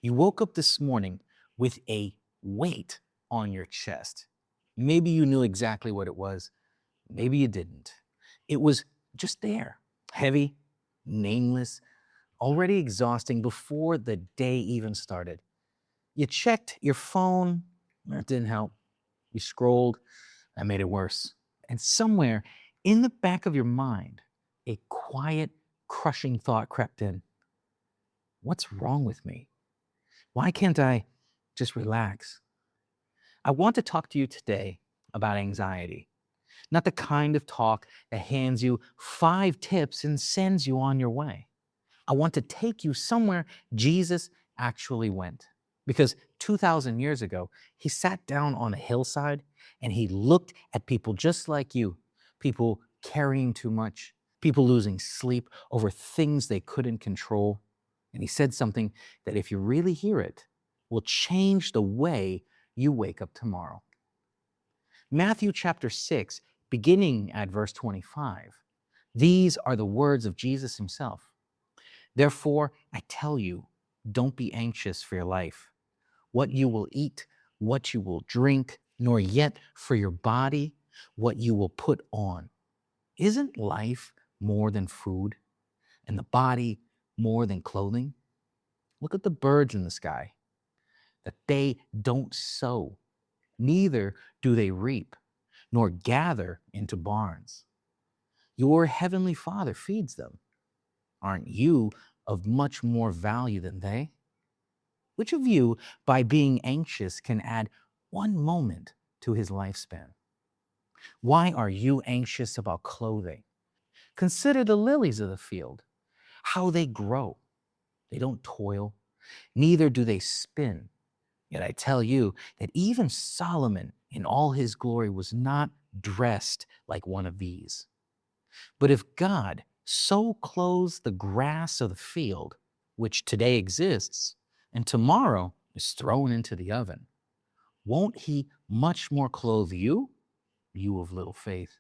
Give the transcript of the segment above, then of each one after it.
You woke up this morning with a weight on your chest. Maybe you knew exactly what it was. Maybe you didn't. It was just there, heavy, nameless, already exhausting before the day even started. You checked your phone, it didn't help. You scrolled, that made it worse. And somewhere in the back of your mind, a quiet, crushing thought crept in. What's wrong with me? Why can't I just relax? I want to talk to you today about anxiety, not the kind of talk that hands you 5 tips and sends you on your way. I want to take you somewhere Jesus actually went. Because 2,000 years ago, he sat down on a hillside and he looked at people just like you, people carrying too much, people losing sleep over things they couldn't control. And he said something that, if you really hear it, will change the way you wake up tomorrow. Matthew chapter 6, beginning at verse 25. These are the words of Jesus himself. Therefore, I tell you, don't be anxious for your life, what you will eat, what you will drink, nor yet for your body, what you will put on. Isn't life more than food, and the body more than clothing? Look at the birds in the sky, that they don't sow, neither do they reap, nor gather into barns. Your heavenly Father feeds them. Aren't you of much more value than they? Which of you, by being anxious, can add 1 moment to his lifespan? Why are you anxious about clothing? Consider the lilies of the field, how they grow. They don't toil, neither do they spin. Yet I tell you that even Solomon in all his glory was not dressed like one of these. But if God so clothes the grass of the field, which today exists and tomorrow is thrown into the oven, won't he much more clothe you, you of little faith?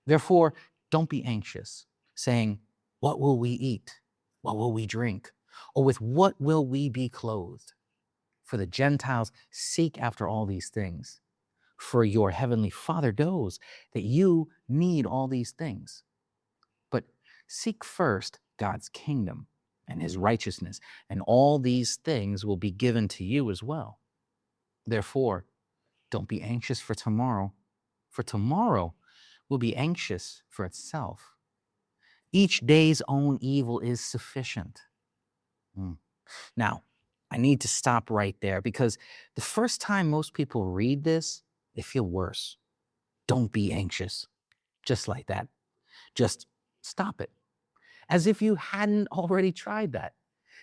Therefore, don't be anxious, saying, what will we eat? What will we drink? Or with what will we be clothed? For the Gentiles seek after all these things. For your heavenly Father knows that you need all these things. But seek first God's kingdom and his righteousness, and all these things will be given to you as well. Therefore, don't be anxious for tomorrow will be anxious for itself. Each day's own evil is sufficient. Now, I need to stop right there because the first time most people read this, they feel worse. Don't be anxious. Just like that. Just stop it. As if you hadn't already tried that.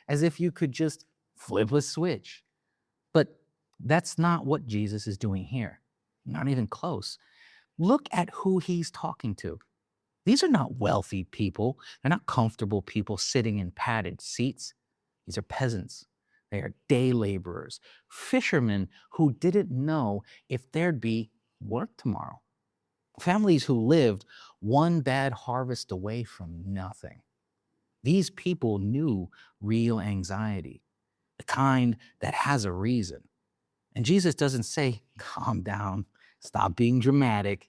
As if you could just flip a switch. But that's not what Jesus is doing here. Not even close. Look at who he's talking to. These are not wealthy people. They're not comfortable people sitting in padded seats. These are peasants. They are day laborers, fishermen who didn't know if there'd be work tomorrow. Families who lived one bad harvest away from nothing. These people knew real anxiety, the kind that has a reason. And Jesus doesn't say, calm down, stop being dramatic.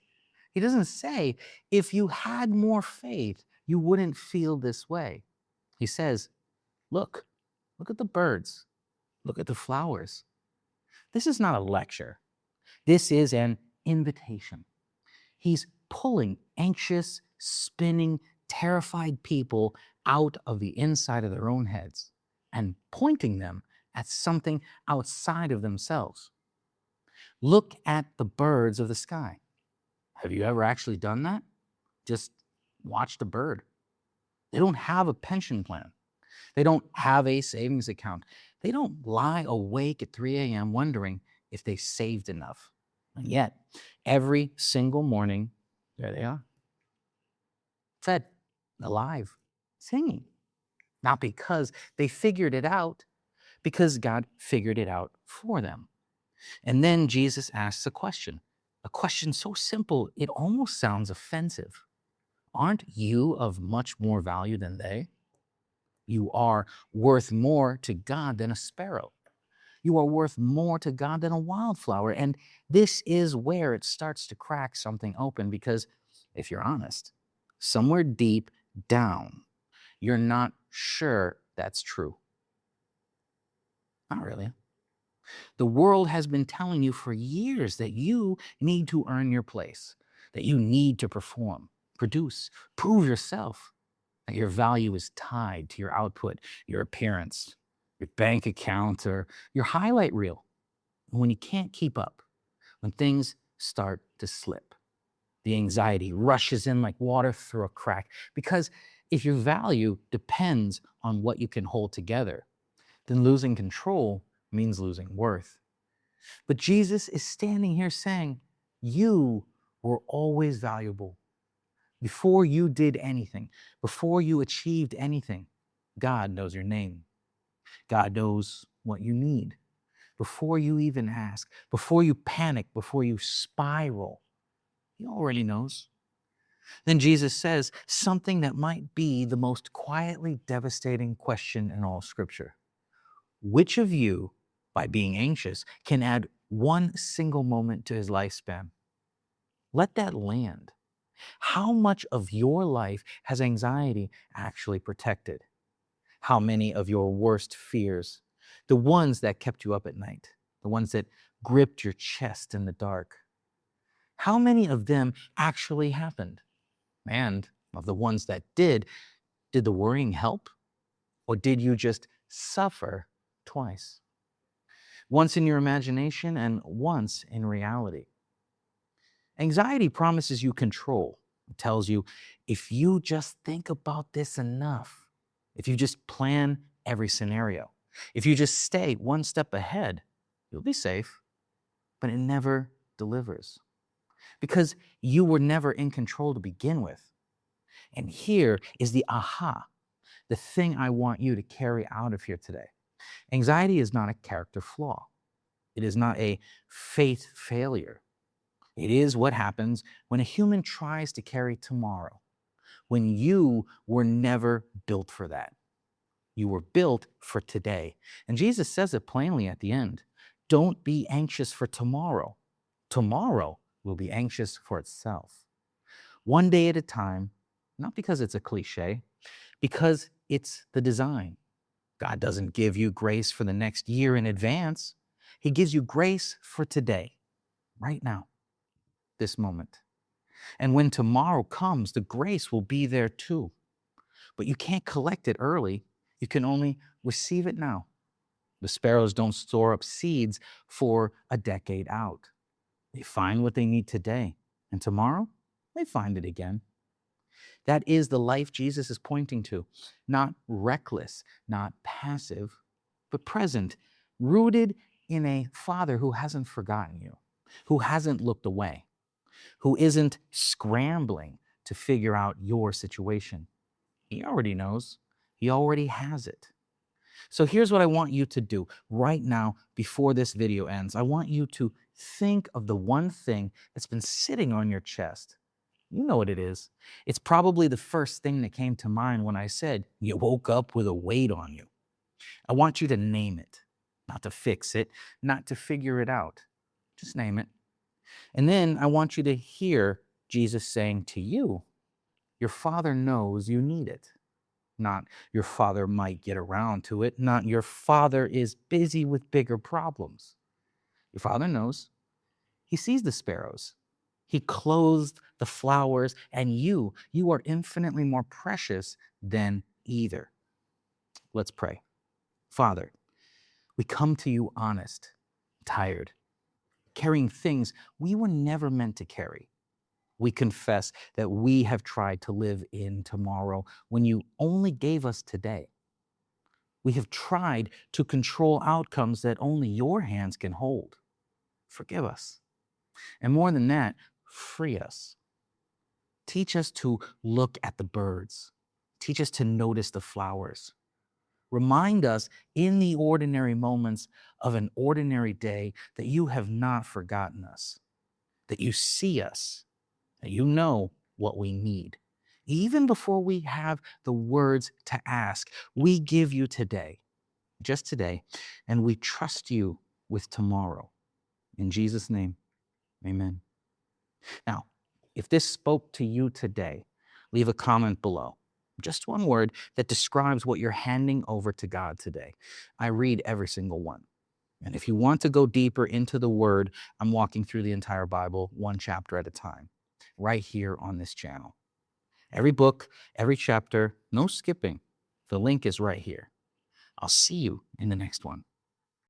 He doesn't say, if you had more faith, you wouldn't feel this way. He says, look at the birds, look at the flowers. This is not a lecture. This is an invitation. He's pulling anxious, spinning, terrified people out of the inside of their own heads and pointing them at something outside of themselves. Look at the birds of the sky. Have you ever actually done that? Just watch the bird. They don't have a pension plan. They don't have a savings account. They don't lie awake at 3 a.m. wondering if they saved enough. And yet, every single morning, there they are, fed, alive, singing. Not because they figured it out, because God figured it out for them. And then Jesus asks a question so simple, it almost sounds offensive. Aren't you of much more value than they? You are worth more to God than a sparrow. You are worth more to God than a wildflower. And this is where it starts to crack something open because if you're honest, somewhere deep down, you're not sure that's true. Not really. The world has been telling you for years that you need to earn your place, that you need to perform, produce, prove yourself, that your value is tied to your output, your appearance, your bank account, or your highlight reel. And when you can't keep up, when things start to slip, the anxiety rushes in like water through a crack. Because if your value depends on what you can hold together, then losing control means losing worth. But Jesus is standing here saying, you were always valuable. Before you did anything, before you achieved anything, God knows your name. God knows what you need. Before you even ask, before you panic, before you spiral, He already knows. Then Jesus says something that might be the most quietly devastating question in all Scripture. Which of you, by being anxious, can add one single moment to his lifespan? Let that land. How much of your life has anxiety actually protected? How many of your worst fears, the ones that kept you up at night, the ones that gripped your chest in the dark, how many of them actually happened? And of the ones that did the worrying help? Or did you just suffer twice? Once in your imagination and once in reality. Anxiety promises you control. It tells you if you just think about this enough, if you just plan every scenario, if you just stay one step ahead, you'll be safe. But it never delivers because you were never in control to begin with. And here is the aha, the thing I want you to carry out of here today. Anxiety is not a character flaw. It is not a faith failure. It is what happens when a human tries to carry tomorrow, when you were never built for that. You were built for today. And Jesus says it plainly at the end. Don't be anxious for tomorrow. Tomorrow will be anxious for itself. One day at a time, not because it's a cliche, because it's the design. God doesn't give you grace for the next year in advance. He gives you grace for today, right now, this moment. And when tomorrow comes, the grace will be there too. But you can't collect it early. You can only receive it now. The sparrows don't store up seeds for a decade out. They find what they need today. And tomorrow, they find it again. That is the life Jesus is pointing to. Not reckless, not passive, but present, rooted in a Father who hasn't forgotten you, who hasn't looked away, who isn't scrambling to figure out your situation. He already knows. He already has it. So here's what I want you to do right now before this video ends. I want you to think of the one thing that's been sitting on your chest. You know what it is. It's probably the first thing that came to mind when I said you woke up with a weight on you. I want you to name it, not to fix it, not to figure it out. Just name it. And then I want you to hear Jesus saying to you, your Father knows you need it. Not your Father might get around to it. Not your Father is busy with bigger problems. Your Father knows. He sees the sparrows. He clothed the flowers, and you are infinitely more precious than either. Let's pray. Father, we come to you honest, tired, carrying things we were never meant to carry. We confess that we have tried to live in tomorrow when you only gave us today. We have tried to control outcomes that only your hands can hold. Forgive us. And more than that, free us. Teach us to look at the birds. Teach us to notice the flowers. Remind us in the ordinary moments of an ordinary day that you have not forgotten us, that you see us, that you know what we need, even before we have the words to ask. We give you today, just today, and we trust you with tomorrow. In Jesus' name, amen. Now, if this spoke to you today, leave a comment below. Just one word that describes what you're handing over to God today. I read every single one. And if you want to go deeper into the word, I'm walking through the entire Bible, one chapter at a time, right here on this channel. Every book, every chapter, no skipping. The link is right here. I'll see you in the next one.